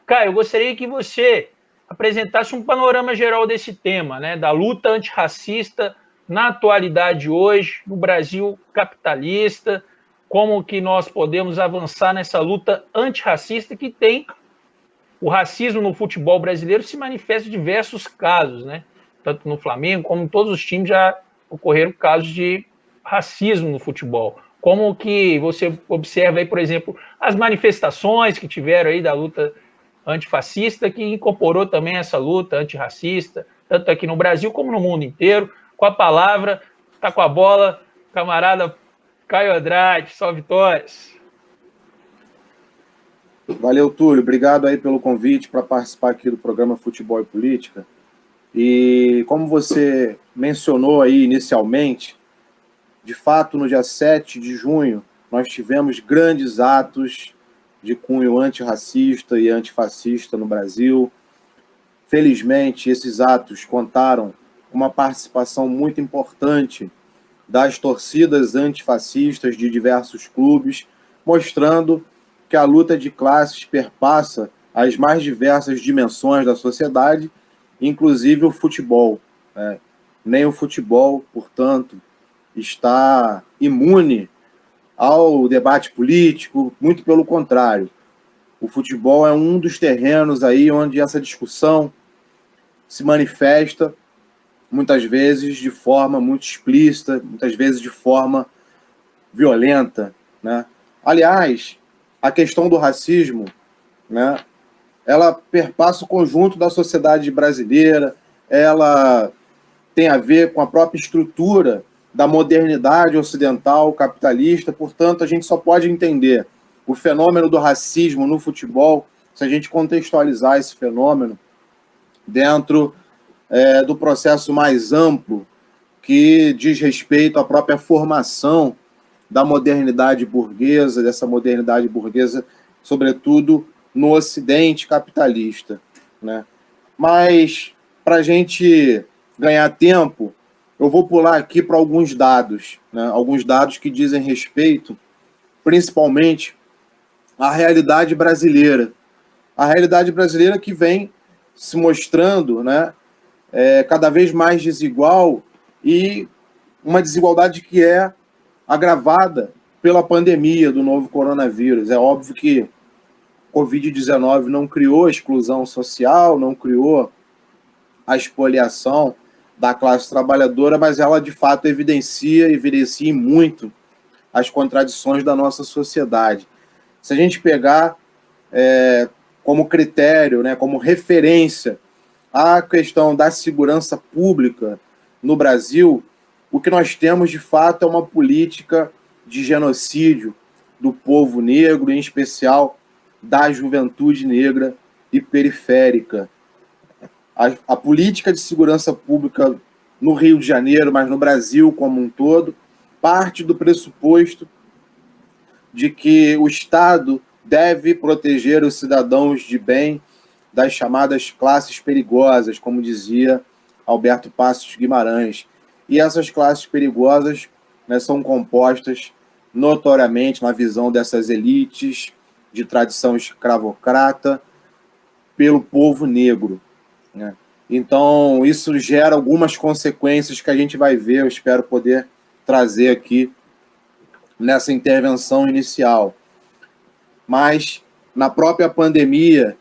Caio, eu gostaria que você apresentasse um panorama geral desse tema, né, da luta antirracista na atualidade hoje, no Brasil capitalista, como que nós podemos avançar nessa luta antirracista que tem o racismo no futebol brasileiro se manifesta em diversos casos, né? Tanto no Flamengo como em todos os times já ocorreram casos de racismo no futebol. Como que você observa aí, por exemplo, as manifestações que tiveram aí da luta antifascista, que incorporou também essa luta antirracista, tanto aqui no Brasil como no mundo inteiro. Com a palavra, tá com a bola, camarada Caio Andrade, só vitórias. Valeu, Túlio. Obrigado aí pelo convite para participar aqui do programa Futebol e Política. E como você mencionou aí inicialmente, de fato, no dia 7 de junho, nós tivemos grandes atos de cunho antirracista e antifascista no Brasil. Felizmente, esses atos contaram com uma participação muito importante das torcidas antifascistas de diversos clubes, mostrando que a luta de classes perpassa as mais diversas dimensões da sociedade, inclusive o futebol. Nem o futebol, portanto, está imune ao debate político, muito pelo contrário. O futebol é um dos terrenos aí onde essa discussão se manifesta, muitas vezes de forma muito explícita, muitas vezes de forma violenta, né? Aliás, a questão do racismo, né, ela perpassa o conjunto da sociedade brasileira, ela tem a ver com a própria estrutura da modernidade ocidental capitalista, portanto, a gente só pode entender o fenômeno do racismo no futebol se a gente contextualizar esse fenômeno dentro do processo mais amplo que diz respeito à própria formação da modernidade burguesa, dessa modernidade burguesa, sobretudo no Ocidente capitalista, né? Mas, para a gente ganhar tempo, eu vou pular aqui para alguns dados, né? Alguns dados que dizem respeito, principalmente, à realidade brasileira. A realidade brasileira que vem se mostrando, né, cada vez mais desigual e uma desigualdade que é agravada pela pandemia do novo coronavírus. É óbvio que Covid-19 não criou a exclusão social, não criou a expoliação da classe trabalhadora, mas ela de fato evidencia muito as contradições da nossa sociedade. Se a gente pegar como critério, né, como referência a questão da segurança pública no Brasil, o que nós temos de fato é uma política de genocídio do povo negro, em especial da juventude negra e periférica. A política de segurança pública no Rio de Janeiro, mas no Brasil como um todo, parte do pressuposto de que o Estado deve proteger os cidadãos de bem das chamadas classes perigosas, como dizia Alberto Passos Guimarães. E essas classes perigosas, né, são compostas notoriamente, na visão dessas elites de tradição escravocrata, pelo povo negro, né? Então, isso gera algumas consequências que a gente vai ver, eu espero poder trazer aqui nessa intervenção inicial. Mas, na própria pandemia,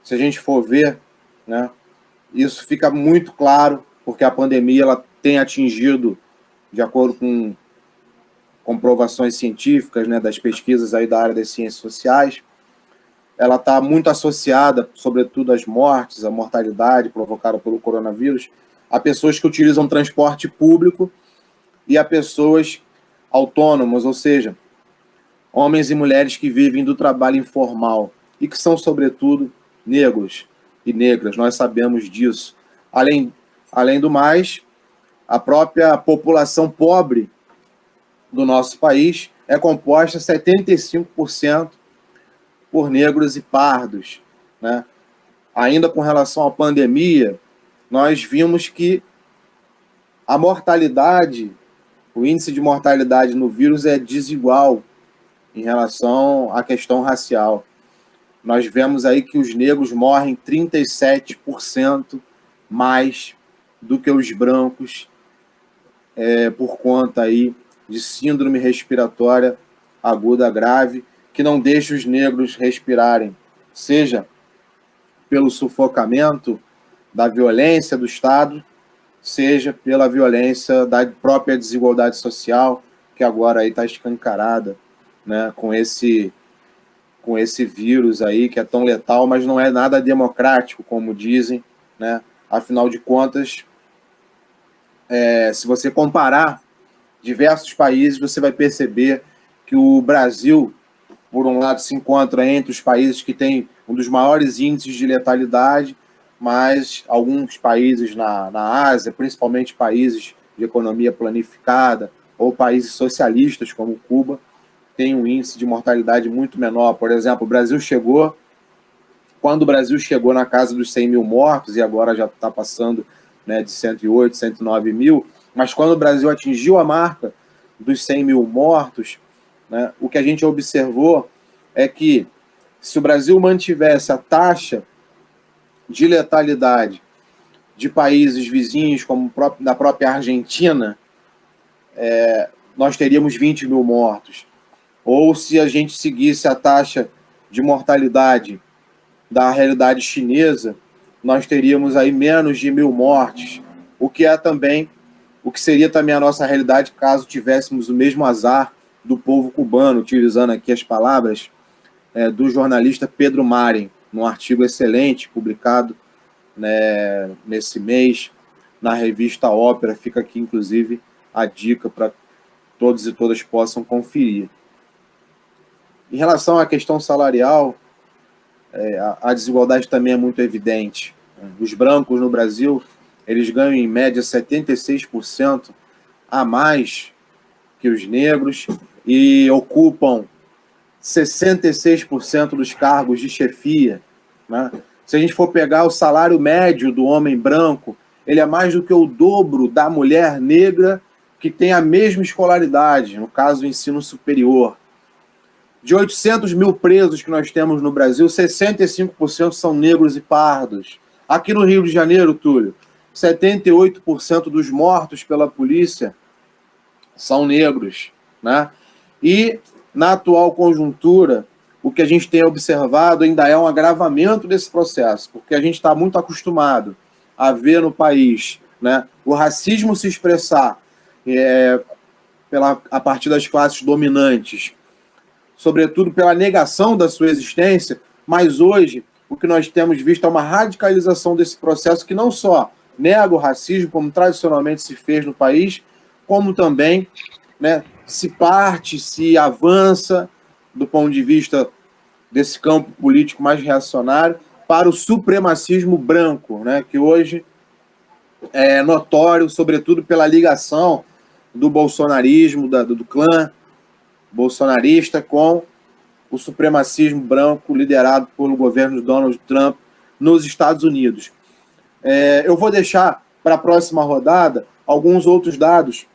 se a gente for ver, né, isso fica muito claro, porque a pandemia ela tem atingido, de acordo com comprovações científicas, né, das pesquisas aí da área das ciências sociais, ela está muito associada, sobretudo às mortes, à mortalidade provocada pelo coronavírus, a pessoas que utilizam transporte público e a pessoas autônomas, ou seja, homens e mulheres que vivem do trabalho informal e que são, sobretudo, negros e negras. Nós sabemos disso. Além do mais, a própria população pobre do nosso país é composta 75% por negros e pardos, né? Ainda com relação à pandemia, nós vimos que a mortalidade, o índice de mortalidade no vírus é desigual em relação à questão racial. nós vemos aí que os negros morrem 37% mais do que os brancos por conta aí de síndrome respiratória aguda grave, que não deixa os negros respirarem, seja pelo sufocamento da violência do Estado, seja pela violência da própria desigualdade social, que agora aí está escancarada, né, com esse vírus aí que é tão letal, mas não é nada democrático, como dizem, né? Afinal de contas, se você comparar diversos países, você vai perceber que o Brasil, por um lado, se encontra entre os países que têm um dos maiores índices de letalidade, mas alguns países na Ásia, principalmente países de economia planificada ou países socialistas como Cuba, tem um índice de mortalidade muito menor. Por exemplo, quando o Brasil chegou na casa dos 100 mil mortos, e agora já está passando, né, de 108, 109 mil, mas quando o Brasil atingiu a marca dos 100 mil mortos, né, o que a gente observou é que se o Brasil mantivesse a taxa de letalidade de países vizinhos, como da própria Argentina, nós teríamos 20 mil mortos. Ou se a gente seguisse a taxa de mortalidade da realidade chinesa, nós teríamos aí menos de 1.000 mortes, o que seria também a nossa realidade caso tivéssemos o mesmo azar do povo cubano, utilizando aqui as palavras do jornalista Pedro Maren, num artigo excelente publicado, né, nesse mês na revista Ópera. Fica aqui, inclusive, a dica para todos e todas possam conferir. Em relação à questão salarial, a desigualdade também é muito evidente. Os brancos no Brasil, eles ganham em média 76% a mais que os negros e ocupam 66% dos cargos de chefia, né? Se a gente for pegar o salário médio do homem branco, ele é mais do que o dobro da mulher negra que tem a mesma escolaridade, no caso, o ensino superior. De 800 mil presos que nós temos no Brasil, 65% são negros e pardos. Aqui no Rio de Janeiro, Túlio, 78% dos mortos pela polícia são negros, né? E, na atual conjuntura, o que a gente tem observado ainda é um agravamento desse processo, porque a gente está muito acostumado a ver no país, né, o racismo se expressar a partir das classes dominantes, sobretudo pela negação da sua existência, mas hoje o que nós temos visto é uma radicalização desse processo que não só nega o racismo, como tradicionalmente se fez no país, como também, né, se avança do ponto de vista desse campo político mais reacionário para o supremacismo branco, né, que hoje é notório, sobretudo pela ligação do bolsonarismo, do clã bolsonarista com o supremacismo branco liderado pelo governo de Donald Trump nos Estados Unidos. Eu vou deixar para a próxima rodada alguns outros dados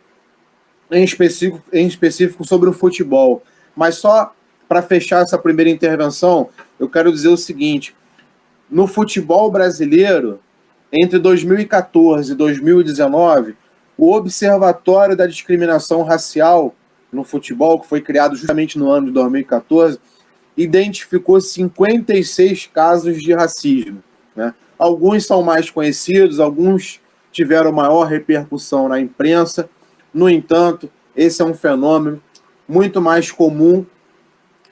em específico sobre o futebol, mas só para fechar essa primeira intervenção, eu quero dizer o seguinte: no futebol brasileiro, entre 2014 e 2019, o Observatório da Discriminação Racial no futebol, que foi criado justamente no ano de 2014, identificou 56 casos de racismo, né? Alguns são mais conhecidos, alguns tiveram maior repercussão na imprensa. No entanto, esse é um fenômeno muito mais comum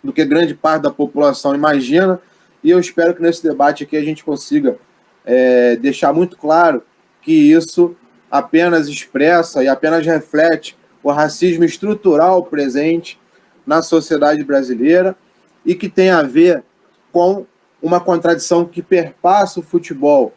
do que grande parte da população imagina, e eu espero que nesse debate aqui a gente consiga deixar muito claro que isso apenas expressa e apenas reflete o racismo estrutural presente na sociedade brasileira e que tem a ver com uma contradição que perpassa o futebol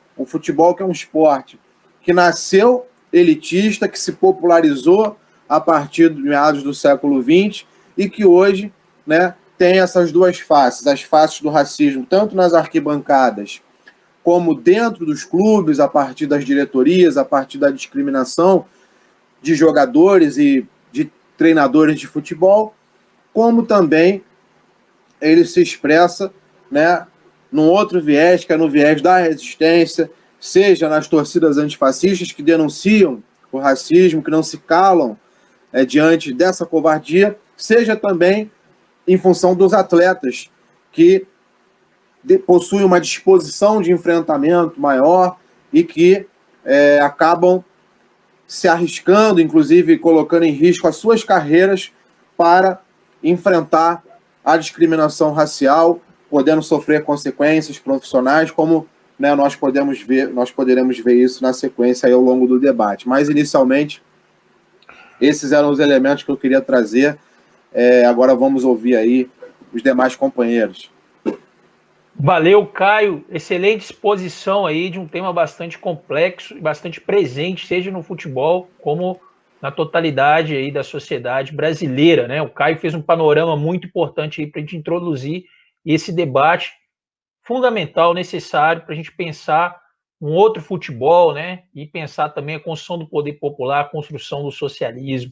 que é um esporte que nasceu elitista, que se popularizou a partir de meados do século XX e que hoje, né, tem essas duas faces, as faces do racismo, tanto nas arquibancadas como dentro dos clubes, a partir das diretorias, a partir da discriminação de jogadores e de treinadores de futebol, como também ele se expressa, né, num outro viés, que é no viés da resistência, seja nas torcidas antifascistas que denunciam o racismo, que não se calam diante dessa covardia, seja também em função dos atletas que possuem uma disposição de enfrentamento maior e que acabam se arriscando, inclusive colocando em risco as suas carreiras para enfrentar a discriminação racial, podendo sofrer consequências profissionais, como, né, nós poderemos ver isso na sequência aí ao longo do debate. Mas, inicialmente, esses eram os elementos que eu queria trazer. Agora vamos ouvir aí os demais companheiros. Valeu, Caio. Excelente exposição aí de um tema bastante complexo e bastante presente, seja no futebol como na totalidade aí da sociedade brasileira, né? O Caio fez um panorama muito importante aí para a gente introduzir esse debate fundamental, necessário para a gente pensar um outro futebol, né? E pensar também a construção do poder popular, a construção do socialismo.